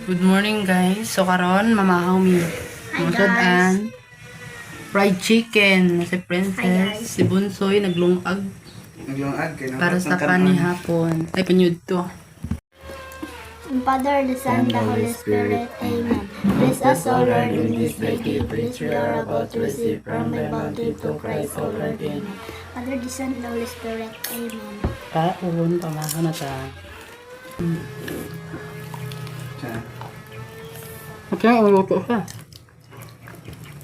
Good morning guys. So karon mamahaw mi. Musudan. Fried chicken si Princess, si Bunsoy naglungag Naglungag kay para sa panihapon. Ay panyud to. In Father, the Son, the Holy Spirit. Amen. Bless us, O Lord, in this day gift which we are about to receive from thy bounty to Christ, O Lord. Amen. Father, the Son, the Holy Spirit. Amen. Kaon pamahaw na ta. Okay, uluto siya.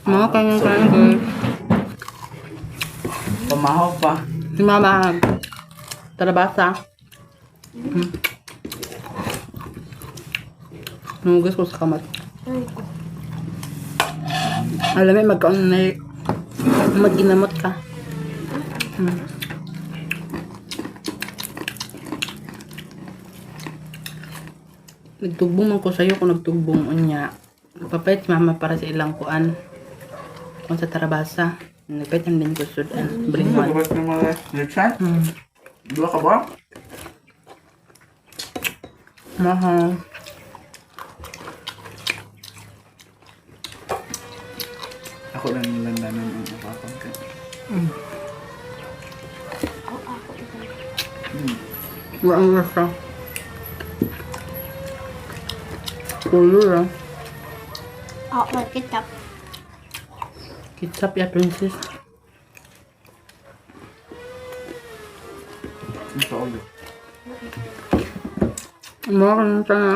Mga kanyang guys. Pamahaw pa. Si Mama Tarabasa. Nugas ko sa kamot. Alam mo, magkaon na magginamot ka. Nagtugbong man ko sa'yo kung nagtugbong unya. Papayat si Mama para sa ilang kuan. Kung sa Tarabasa. Nagpayat ang din ko sudan. Bringwan. Nagabas ng mga lechon? Dua ka ba? Mahal. Ako lang nilandanan ang napapag ka. Wala ang rasa. Pulo lang. Oh, ketchup. Ketchup ya, Princess. Ito ulo. Makan ka na.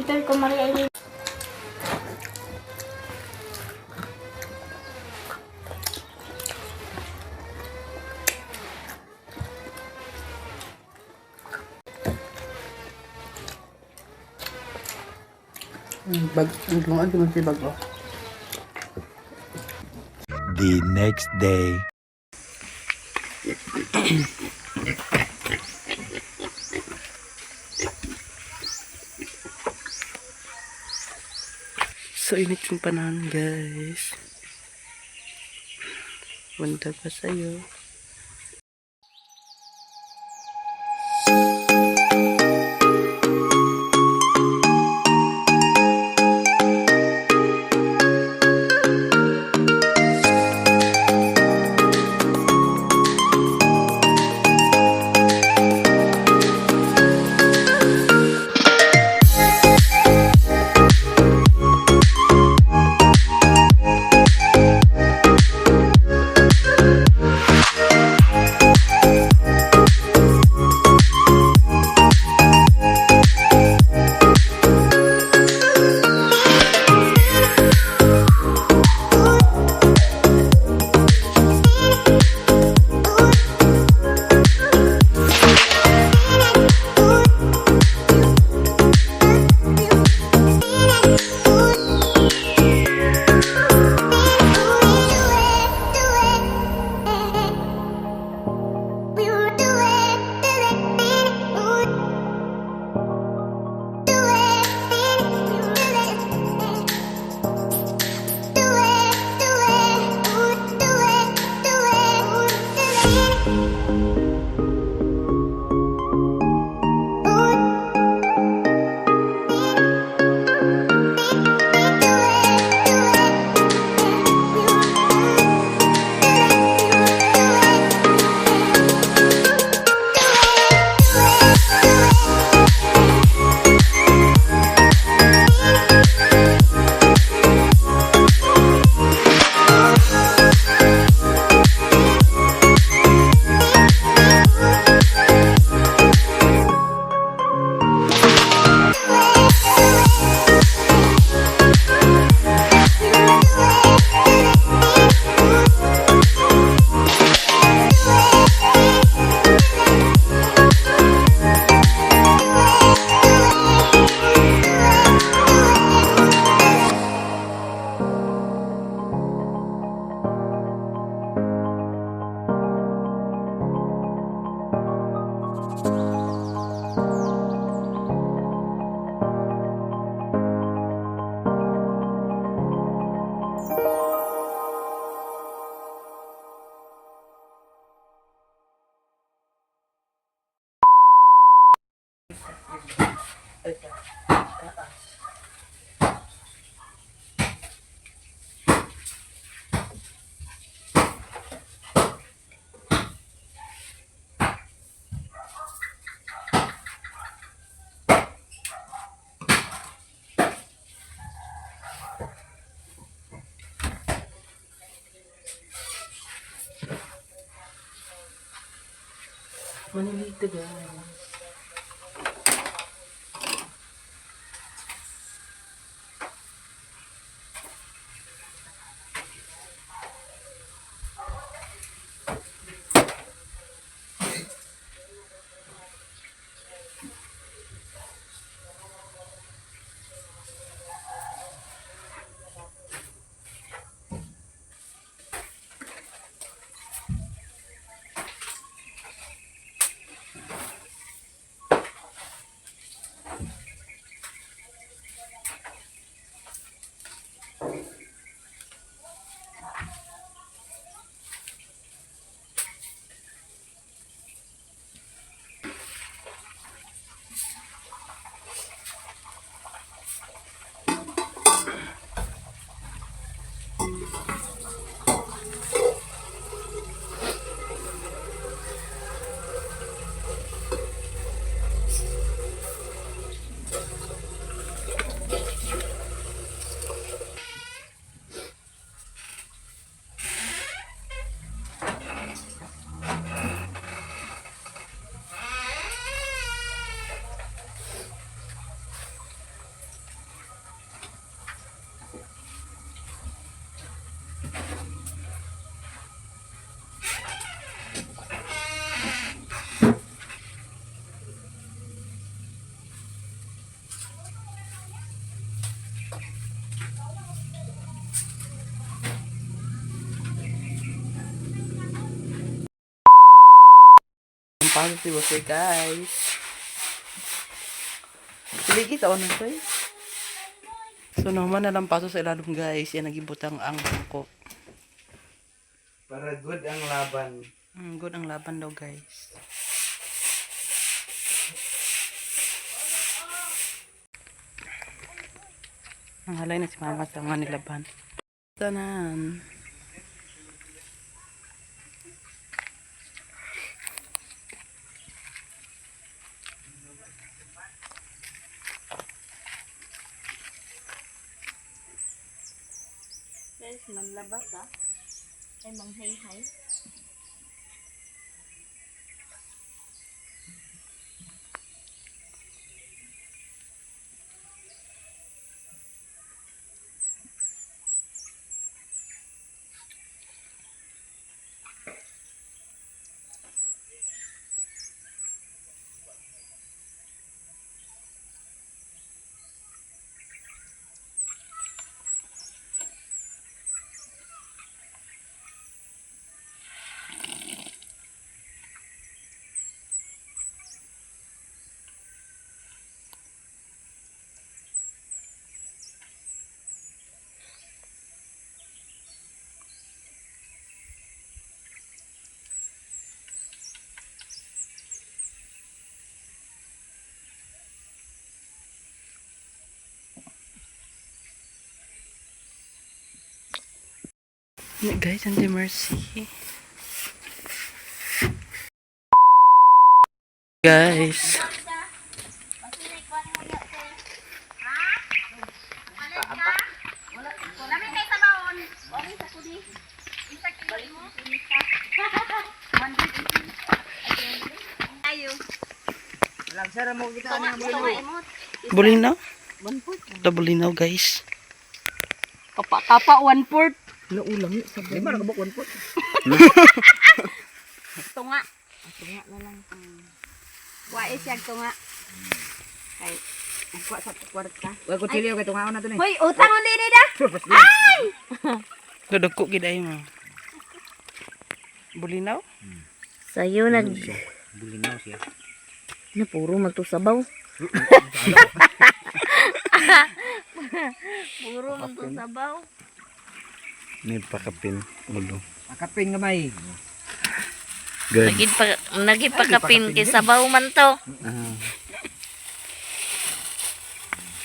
Hotel ko Maria Elena. Ang lungag yung si bago. The next day. So, init yung panahon, guys. Punta pa sa'yo. Manilito guys. Ang paso si Jose guys. Siligit ako na soy. So naman na lang paso sa ilalong guys. Yan nagibutang ang bangko. Para good ang laban. Good ang laban daw guys. Ang halay na si mama sa mga nilaban. Tanan. Guys, manlabas ah. Ay, manghay-hay. Guys, Auntie Mercy. Guys. Bulinaw? Ito bulinaw guys. Tapa 1/4. Naulang sa Di ba nakabok 1 foot? Tunga. Tunga na lang. Wae siya tunga. Ay, nagkuha sa kwarta. Wag ko chili kay tungaon na to ni. Hoy, utang ulit ni da. Ay! Dudugko giday mo. Bulinaw? Sayo nag Bulinaw siya. na puro man to sabaw. Puro man to sabaw. May pakapin ulo. Makapin nga may. Good. Nagipakapin kay sabaw man to.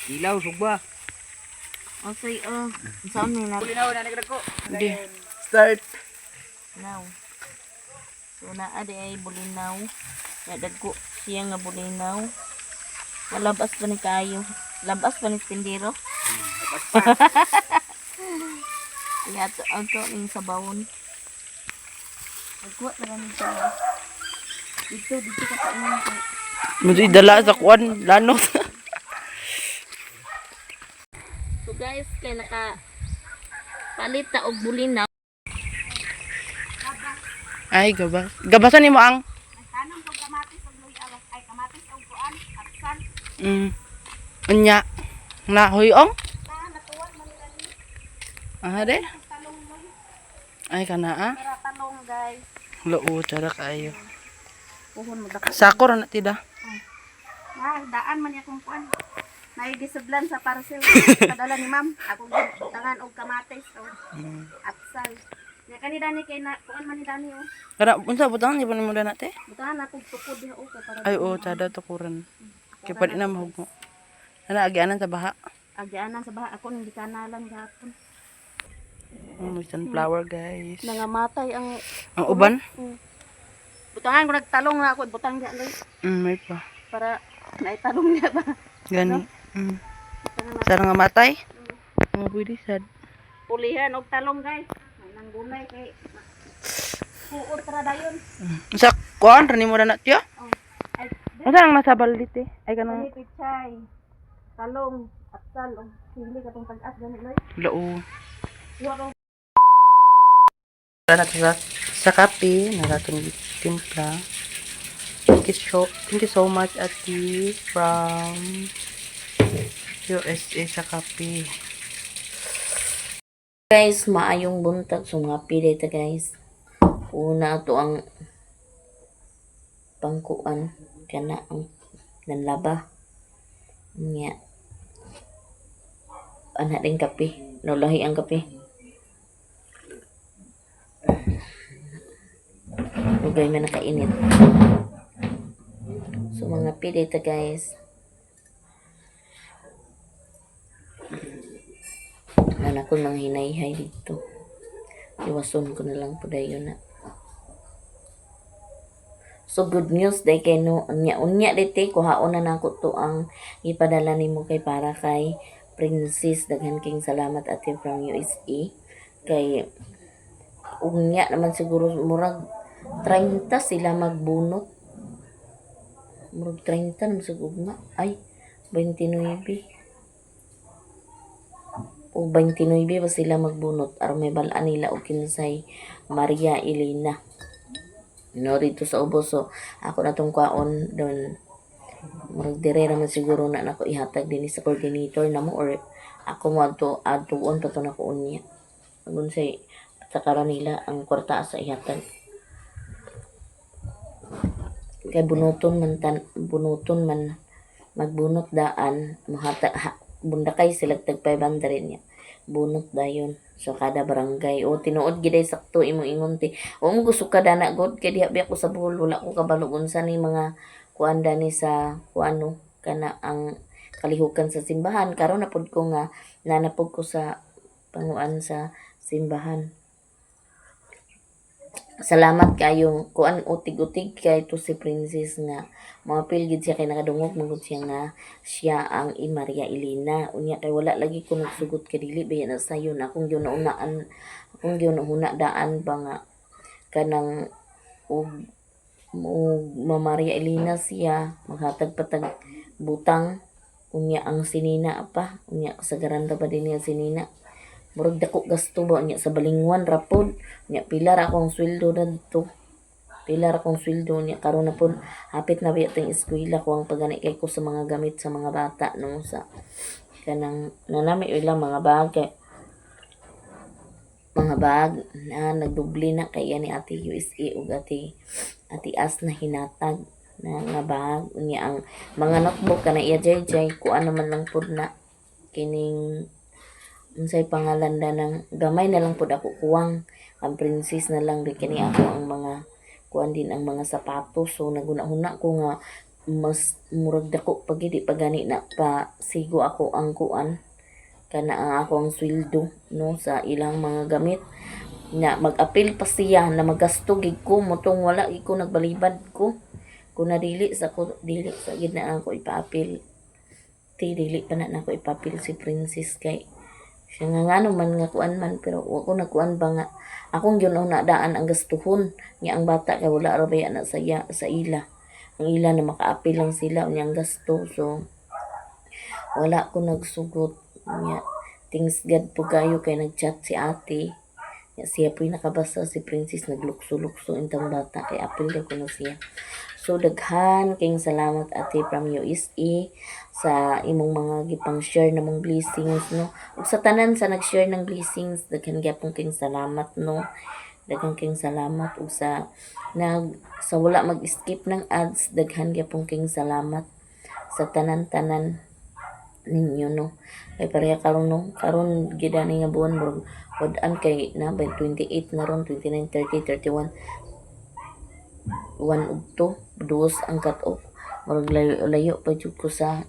Ilaw sugba. O say saan ni na Bulinaw na nagdako. Hindi. Start. now. So naa di ay bulinaw. Nadagko siya nga bulinaw. Malabas pa ni kayo. Labas pa ni tindero. Iya to auto ning sabawon. Agwa na lang siya. Dito ka pa inom ko. Mudi dala sa kuan lanot. So guys, kay naka palit ta og bulinaw. Ay gabas. Gabasan nimo ang Tanong kog kamatis og luya ay kamatis og kuan, aksan. unya na huyong. Natuwa man nila ni De. talong mo. Ay kana Para talong guys. Loo cara kayo. Puhon mo dako. Sakor na tida. Daan man akong kuan. Naigisublan sa parcel. Padala ni ma'am. Ako tangan og kamatis o aksal. Ya kani dani kay na kuan man ni dani oh. Kada unsa butang ni mo na nate? Butangan ako tukod diha okay para. Ay oo, tada to kuran. Kay pwede na mahug mo. Ana agianan sa baha. Agianan sa baha ako hindi kanalan gapon. May sunflower guys. Nangamatay ang Uban? butangan ko nagtalong na ako butang diha guys May pa. para naitalong niya ba. Gani. Butangan na Sarang nga matay. Mga pwede sad. pulihan og talong guys. Nang gulay kay puot ra dayon. Sa kuan rani mo na natyo? Oh. Ay Unsa nang masabal dito? Ay kanang Dili pichay, talong, atsal, o sili katong tag-as gani loy. loo. Wa ko Wala na sa kape, naratong timpla. Thank you so much Ati from USA sa kape. Guys, maayong buntag so mga dito guys. Una to ang pangkuan kana ang nanlaba. Nya. Ana din kape, lolahi ang kape. Ugay man nakainit. So mga dito guys. Anak ko mga hinayhay dito. Iwason ko na lang po dayon na. So good news day kay no unya dite kuhaon na nako to ang ipadala nimo kay para kay Princess. Daghan king salamat ate from USA. Kay unya naman siguro murag 30 sila magbunot. Murag 30 naman siguro na. Ay 29. O 29 ba sila magbunot aron may balaan nila og kinsay Maria Elena no dito sa ubos. So ako na tong kwaon don murag dire naman siguro na nako ihatag dinhi sa coordinator namo or ako mo adtuon pa to nako unya agun say sakara nila ang kwarta sa ihatag kay bunuton man magbunot daan mohatag bundakay sila tag 500 niya bunot dayon so kada barangay o tinuod giday sakto imong ingon ti o mo gusto ka dana god kay diha biya ko sa Bohol wala ko kabalo unsa ni mga kuan dani sa kuano kana ang kalihukan sa simbahan karon na pud ko nga nanapod ko sa panguan sa simbahan. Salamat kayo kuan utig-utig kay to si Princess nga mga pilgid siya kay nakadungog mangod siya nga siya ang Maria Elena unya kay wala lagi ko nagsugot kay dili ba na sayon akong giunahuna daan ba nga kanang og Maria Elena siya maghatag patag butang unya ang sinina pa unya kasagaran pa din niya sinina murag dako gasto ba niya sa balingwan rapod niya pilar akong sweldo dito pilar akong sweldo niya karon na pud hapit na biya tong eskwela ko ang pagani kay ko sa mga gamit sa mga bata no sa kanang nanami ilang mga bag na nagdubli na kay ani ati USA ug ati as na hinatag na nga bag unya ang mga notebook kana iya jay kuan naman lang pud na kining unsay pangalan da ng gamay na lang pud ako kuwang ang Princess na lang di kini ako ang mga kuan din ang mga sapatos so naguna-huna ko nga mas murag dako pag di pagani na pa sigo ako ang kuan kana ang akong sweldo no sa ilang mga gamit na mag-apil pa siya na magasto gid ko motong wala gid ko nagbalibad ko kung dili sa gid na ako ipaapil dili pa na ako ipapil si Princess kay Siya nga man nga kuan man pero ako nagkuan ba nga akong gyud na daan ang gastuhon nga ang bata kay wala ra baya na sa ila. Ang ila na makaapil lang sila unya ang gasto. So wala ko nagsugot nga things God po kayo kay nagchat si ate. Ya, siya po'y nakabasa si Princess naglukso-lukso intang bata kay apil daw ko na siya. So daghan kayong salamat ate from USA sa imong mga gipang share namong blessings no. Ug sa tanan sa nag-share ng blessings daghan gyapon kayong salamat no. Daghan kayong salamat ug sa wala mag-skip ng ads daghan gyapon kayong salamat sa tanan-tanan ninyo no. Kay pareha karon no karon gid ani nga buwan murag wad-an kay na by 28 na ron 29 30 31 1 ug 2 dos ang cut off murag layo pa jud ko sa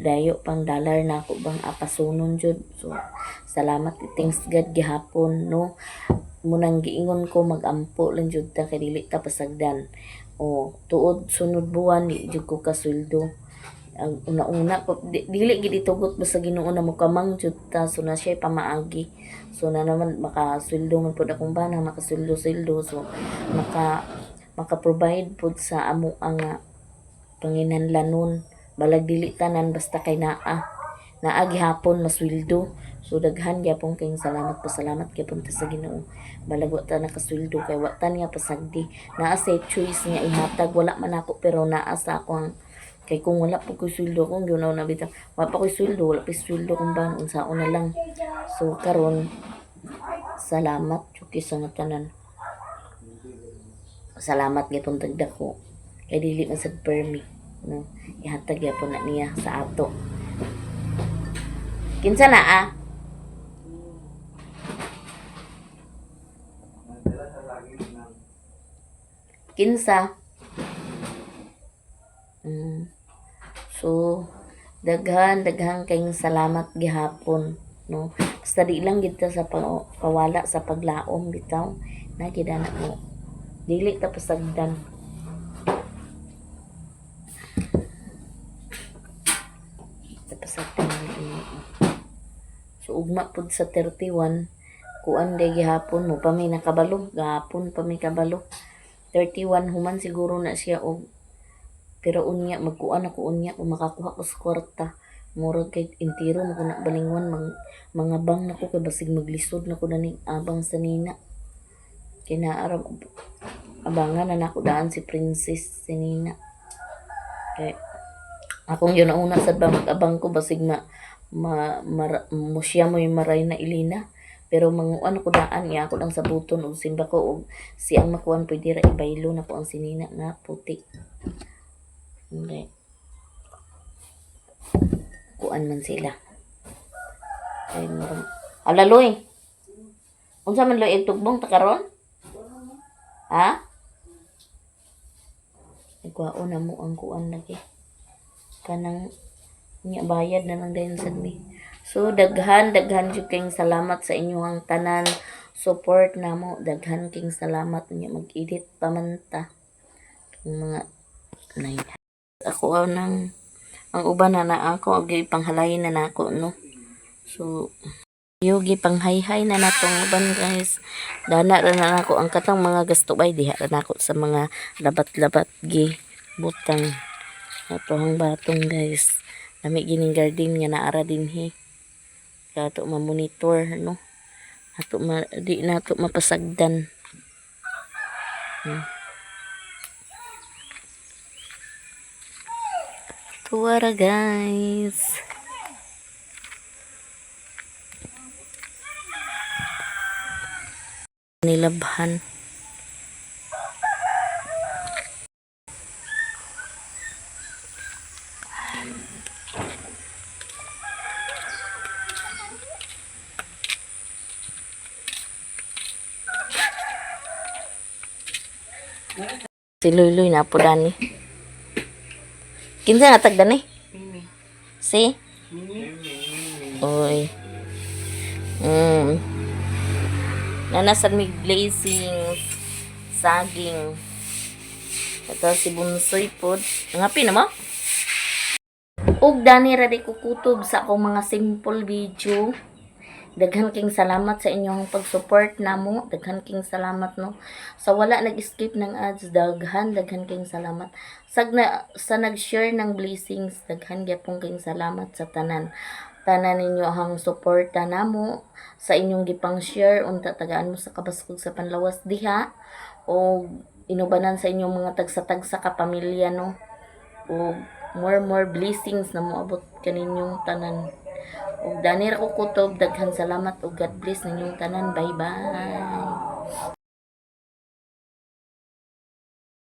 dayo pang dollar na ako bang apasunon jud. So salamat thanks God gihapon no. Munang giingon ko magampo lang jud ta kay dili ta pasagdan o tuod sunod buwan di jud ko kasweldo. Ang una-una dili gid itugot basta Ginoo na mo kamang jud ta so na siya pamaagi. So na naman makasweldo man pud akong bana makasweldo so maka-provide pud sa amo ang panginahanglanon balag dili tanan basta kay naa gihapon masweldo. So daghan gyapon kayong salamat pasalamat gyapon ta sa Ginoo balag wa ta nakasweldo kay wa ta niya pasagdi naa sa choice niya ihatag wala man ako pero naa sa ako ang kay kung wala po ko sweldo kung yun na bitaw wala pa ko sweldo wala pa sweldo kung ba unsaon na lang. So karon salamat chuki sa nga tanan salamat gyapon tagda ko kay dili man sad permi no ihatag gyapon na niya sa ato kinsa na kinsa so daghan kayong salamat gihapon no basta di lang gid ta sa pawala sa paglaom bitaw na gid ana mo dili ta pasagdan. So ugma pud sa 31 kuan day gihapon mo pa may nakabalo gahapon pa may kabalo 31 human siguro na siya og pero unya magkuan ako unya kung makakuha ko sa kwarta murag kay intiro mo na balingwan mga bang nako kay basig maglisod nako dani abang sa nina kinaaram abangan na nako daan si Princess si nina kay akong yun ang una sad ba mag-abang ko basig mo siya mo yung maray na ilina pero manguan ko daan ya ako lang sa buton ug simba ko og siyang makuan pwede ra ibaylo na ko ang sinina nga puti. Hindi. Kuan man sila. Ay mo. Ala loy. Unsa man loy tugbong ta karon? Ha? Ikuha na mo ang kuan lagi. Kanang niya bayad na lang dayon sad mi. So daghan jud kayong salamat sa inyong tanan support namo daghan kayong salamat niya mag-edit pa man ta mga ako ang uban na ako agi panghalayin na nako no. So yogi panghayhay na natong uban guys dana ra na nako ang katang mga gasto bay diha ra nako sa mga labat-labat gi butang ato ang batong guys nami gining garden nga naara dinhi ato ma-monitor no ato di na ato mapasagdan. Tuwara guys. Nilabhan. Si Luy na po dani. Kinsa nga tagda ni? Si? Oy. Nanasad may glazing, saging. Ito si Bunsoy po. Ngapi na mo? Ug dani ra di ko kutob sa akong mga simple video. Daghan king salamat sa inyong pag-support namo. Daghan king salamat no. Sa wala nag-skip ng ads, daghan king salamat. Sa nag-share ng blessings, daghan gyapon king salamat sa tanan. Tanan ninyo ang suporta namo sa inyong gipang share unta tagaan mo sa kabaskog sa Panlawas diha o inubanan sa inyong mga tagsa-tagsa ka pamilya no. O more blessings na moabot kaninyong tanan. Og danir ko kutob, daghan salamat ug God bless ninyong tanan. Bye bye.